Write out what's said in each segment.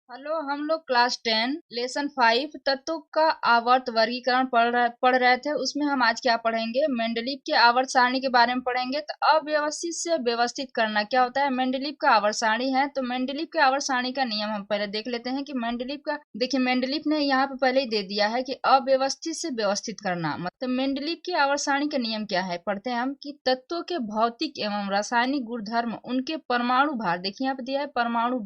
Hello, हम लोग class 10 lesson 5 तत्वों का आवर्त वर्गीकरण पढ़ रहे थे। उसमें हम आज क्या पढ़ेंगे? मेंडलीव के आवर्त सारणी के बारे में पढ़ेंगे। तो अव्यवस्थित से व्यवस्थित करना क्या होता है? मेंडलीव का आवर्त सारणी है। तो मेंडलीव के आवर्त सारणी का नियम हम पहले देख लेते हैं कि मेंडलीव का, देखिए मेंडलीव ने यहाँ पे पहले ही दे दिया है कि अव्यवस्थित से व्यवस्थित करना। मतलब मेंडलीव की आवर्त सारणी का नियम क्या है, पढ़ते हैं हम कि तत्वों के भौतिक एवं रासायनिक गुणधर्म, उनके परमाणु भार, देखिए यहाँ पे दिया है परमाणु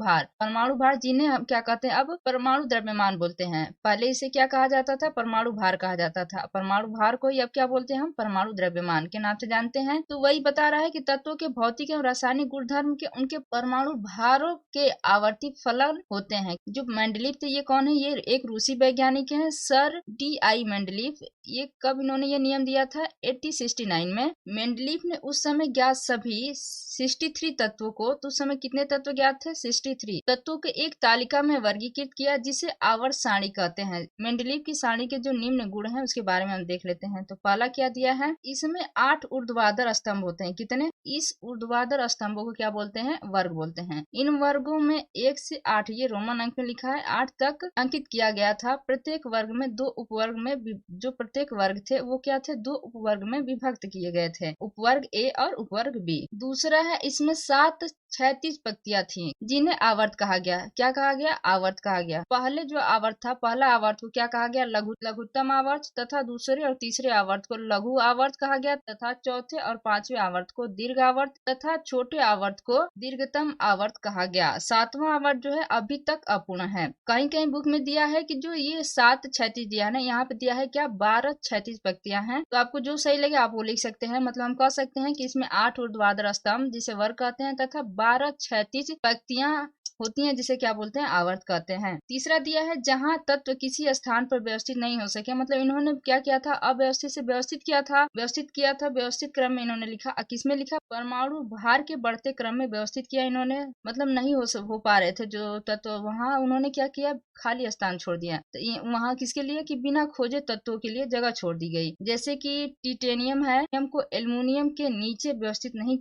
भार जिन्हें हम क्या कहते हैं? अब परमाणु द्रव्यमान बोलते हैं। पहले इसे क्या कहा जाता था? परमाणु भार कहा जाता था। परमाणु भार को ही अब क्या बोलते हैं? हम परमाणु द्रव्यमान के नाम से जानते हैं। तो वही बता रहा है कि तत्वों के भौतिक एवं रासायनिक गुणधर्म के उनके परमाणु भारों के आवर्ती फलन होते हैं। जो मेंडलीव थे ये कौन है? ये एक रूसी वैज्ञानिक है, सर D.I. मेंडलीव। ये कब इन्होंने ये नियम दिया था? 1869 में। मेंडलीव ने उस समय ज्ञात सभी 63 तत्वों को, तो उस समय कितने तत्व ज्ञात थे? 63 तत्वों के एक तालिका में वर्गीकृत किया, जिसे आवर्त सारणी कहते हैं। मेंडलीव की सारणी के जो निम्न गुण हैं उसके बारे में हम देख लेते हैं। तो पहला क्या दिया है? इसमें 8 ऊर्ध्वाधर स्तंभ होते हैं। कितने? इस ऊर्ध्वाधर स्तंभों को क्या बोलते हैं? वर्ग बोलते हैं। इन वर्गों में 1 से 8, ये रोमन अंक में लिखा है, 8 तक अंकित किया गया था। प्रत्येक वर्ग में 2 उपवर्ग में जो प्रत्येक वर्ग थे वो क्या थे? 2 उपवर्ग में विभक्त किए गए थे, उपवर्ग ए और उपवर्ग बी। दूसरा है, इसमें 7 क्षैतिज पंक्तियां थी जिन्हें आवर्त कहा गया। क्या कहा गया? आवर्त कहा गया। पहले जो आवर्त था, पहला आवर्त को क्या कहा गया? लघुत्तम आवर्त, तथा दूसरे और तीसरे आवर्त को लघु आवर्त कहा गया, तथा चौथे और पांचवें आवर्त को दीर्घ आवर्त, तथा छोटे आवर्त को दीर्घतम आवर्त कहा गया। सातवां आवर्त जो है अभी तक अपूर्ण है। कहीं कहीं बुक में दिया है कि जो ये 7 क्षैतिज दिया है ना, यहाँ पे दिया है क्या? 12 क्षैतिज पंक्तियां हैं। तो आपको जो सही लगे आप वो लिख सकते हैं। मतलब हम कह सकते हैं कि इसमें 8 ऊर्ध्वाधर स्तंभ जिसे वर्ग कहते हैं, तथा 12 क्षैतिज पंक्तियां होती हैं जिसे क्या बोलते हैं? आवर्त कहते हैं। तीसरा दिया है, जहां तत्व किसी स्थान पर व्यवस्थित नहीं हो सके। मतलब इन्होंने क्या किया था? अव्यवस्थित से व्यवस्थित किया था, व्यवस्थित क्रम में इन्होंने लिखा। किसमें लिखा? परमाणु भार के बढ़ते क्रम में व्यवस्थित किया इन्होंने। मतलब नहीं हो पा रहे थे जो तत्व, वहां उन्होंने क्या किया? खाली स्थान छोड़ दिया। तो वहां किसके लिए? कि बिना खोजे तत्वों के लिए जगह छोड़ दी गई। जैसे कि टिटेनियम है, को एल्युमिनियम के नीचे व्यवस्थित नहीं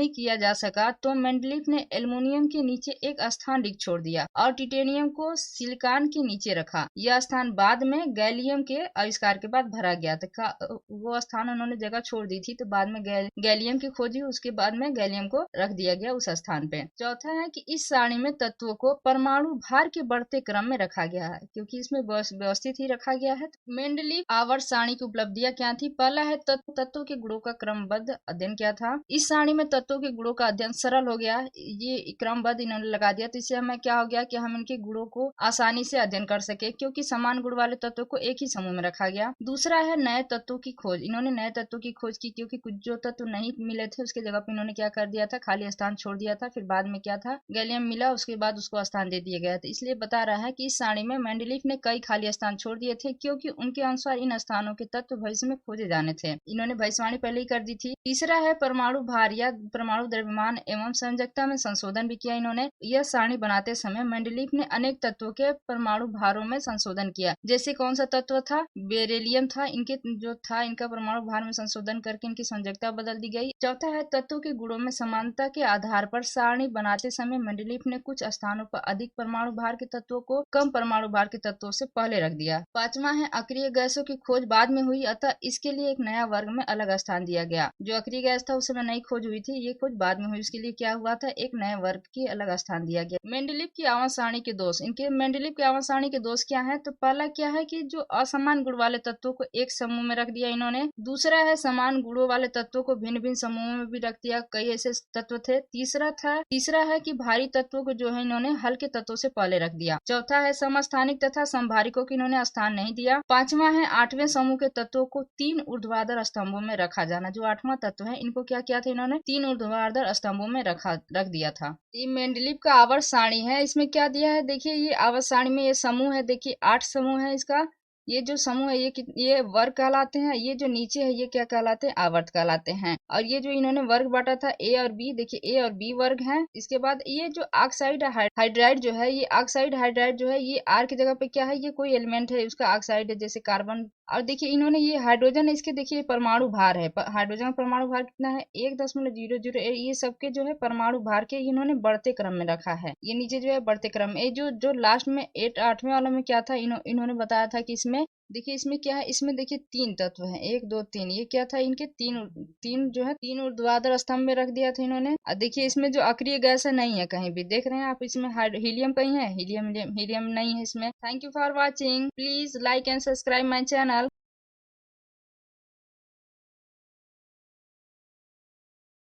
किया जा सका, तो मेंडलीव ने एल्युमिनियम के नीचे एक स्थान रिक्त छोड़ दिया और टिटेनियम को सिलिकॉन के नीचे रखा। यह स्थान बाद में गैलियम के आविष्कार के बाद भरा गया था। वो स्थान उन्होंने जगह छोड़ दी थी, तो बाद में गैलियम की खोजी, उसके बाद में गैलियम को रख दिया गया उस स्थान पे। चौथा है कि इस सारणी में तत्वों को परमाणु भार के बढ़ते क्रम में रखा गया है, क्योंकि इसमें व्यवस्थित ही रखा गया है। मेंडलीव आवर्त सारणी की उपलब्धियां क्या थी? पहला है तत्वों के गुणों का क्रमबद्ध अध्ययन क्या था? इस सारणी में तत्वों के गुणों का अध्ययन सरल हो गया। ये क्रमबद्ध इन्होंने लगा दिया, तो इससे हमें क्या हो गया कि हम इनके गुणों को आसानी से अध्ययन कर सके, क्योंकि समान गुण वाले तत्वों को एक ही समूह में रखा गया। दूसरा है नए तत्वों की खोज। इन्होंने नए तत्वों की खोज की, क्योंकि कुछ जो तत्व नहीं मिले थे उसके जगह पे इन्होंने क्या कर दिया था? खाली स्थान छोड़ दिया था। फिर बाद में क्या था? गैलियम मिला, उसके बाद उसको स्थान दे दिया गया था। इसलिए बता रहा है कि इस सारणी में मेंडलीव ने कई खाली स्थान छोड़ दिए थे, क्योंकि उनके अनुसार इन स्थानों के तत्व भविष्य में खोजे जाने थे। इन्होंने भविष्यवाणी पहले ही कर दी थी। तीसरा है परमाणु भार या परमाणु द्रव्यमान एवं संयोजकता में संशोधन भी किया इन्होंने। यह सारणी बनाते समय मेंडलीव ने अनेक तत्वों के परमाणु भारों में संशोधन किया। जैसे कौन सा तत्व था? बेरिलियम था। इनका परमाणु भार में संशोधन करके इनकी संयोजकता बदल दी गई। चौथा है तत्वों के गुणों में समानता के आधार पर सारणी बनाते समय मेंडलीव ने कुछ स्थानों पर अधिक परमाणु भार के तत्वों को कम परमाणु भार के तत्वों से पहले रख दिया। पांचवा है अक्रिय गैसों की खोज बाद में हुई, अतः इसके लिए एक नया वर्ग में अलग स्थान दिया गया। जो अक्रिय गैस था उस समय नई खोज हुई थी, ये खोज बाद में हुई, उसके लिए क्या हुआ था? एक नए वर्ग की अलग स्थान दिया गया। मेंडलीव की आवर्त सारणी के दोष। मेंडलीव की आवर्त सारणी के दोष क्या है? तो पहला क्या है कि जो असमान गुण वाले तत्वों को एक समूह में रख दिया इन्होंने। दूसरा है समान गुणों वाले तत्वों को भिन्न भिन्न समूहों में भी रख दिया, कई ऐसे तत्व थे। तीसरा है कि भारी तत्वों को जो है इन्होंने हल्के तत्वों से पहले रख दिया। चौथा है समस्थानिक तथा समभारिकों को इन्होंने स्थान नहीं दिया। पांचवा है 8वें समूह के तत्वों को 3 ऊर्ध्वाधर स्तंभों में रखा जाना। जो 8वां तत्व है इनको क्या किया था इन्होंने? 3 ऊर्ध्वाधर स्तंभों में रख दिया था। ये मेंडलीव का आवर्त सारणी है। इसमें क्या दिया है? देखिए ये आवर्त सारणी में ये समूह है, देखिए 8 समूह है इसका। ये जो समूह है ये वर्ग कहलाते हैं। ये जो नीचे है ये क्या कहलाते हैं, आवर्त कहलाते हैं। और ये जो इन्होंने वर्ग बांटा था ए और बी, देखिए ए और बी वर्ग हैं। इसके बाद ये जो ऑक्साइड हाइड्राइड जो है, ये ऑक्साइड हाइड्राइड जो है ये आर की जगह पे क्या है, ये कोई एलिमेंट है, उसका ऑक्साइड है, जैसे कार्बन। और देखिए इन्होंने ये हाइड्रोजन, इसके देखिए परमाणु भार है, हाइड्रोजन का परमाणु भार कितना है, 1.00। ये सबके जो है परमाणु भार के इन्होंने बढ़ते क्रम में रखा है। ये नीचे जो है बढ़ते क्रम में, ये जो लास्ट में 8वें वाला में क्या था, इन्होंने बताया था कि इसमें देखिए इसमें क्या है, इसमें देखिए 3 तत्व हैं, 1 2 3। ये क्या था, इनके तीन तीन जो है 3 ऊर्ध्वाधर स्तंभ में रख दिया था इन्होंने। और देखिए इसमें जो अक्रिय गैस है नहीं है कहीं भी, देख रहे हैं आप, इसमें हीलियम कहीं है, हीलियम हीलियम नहीं है इसमें। Thank you for watching, please like and subscribe my channel.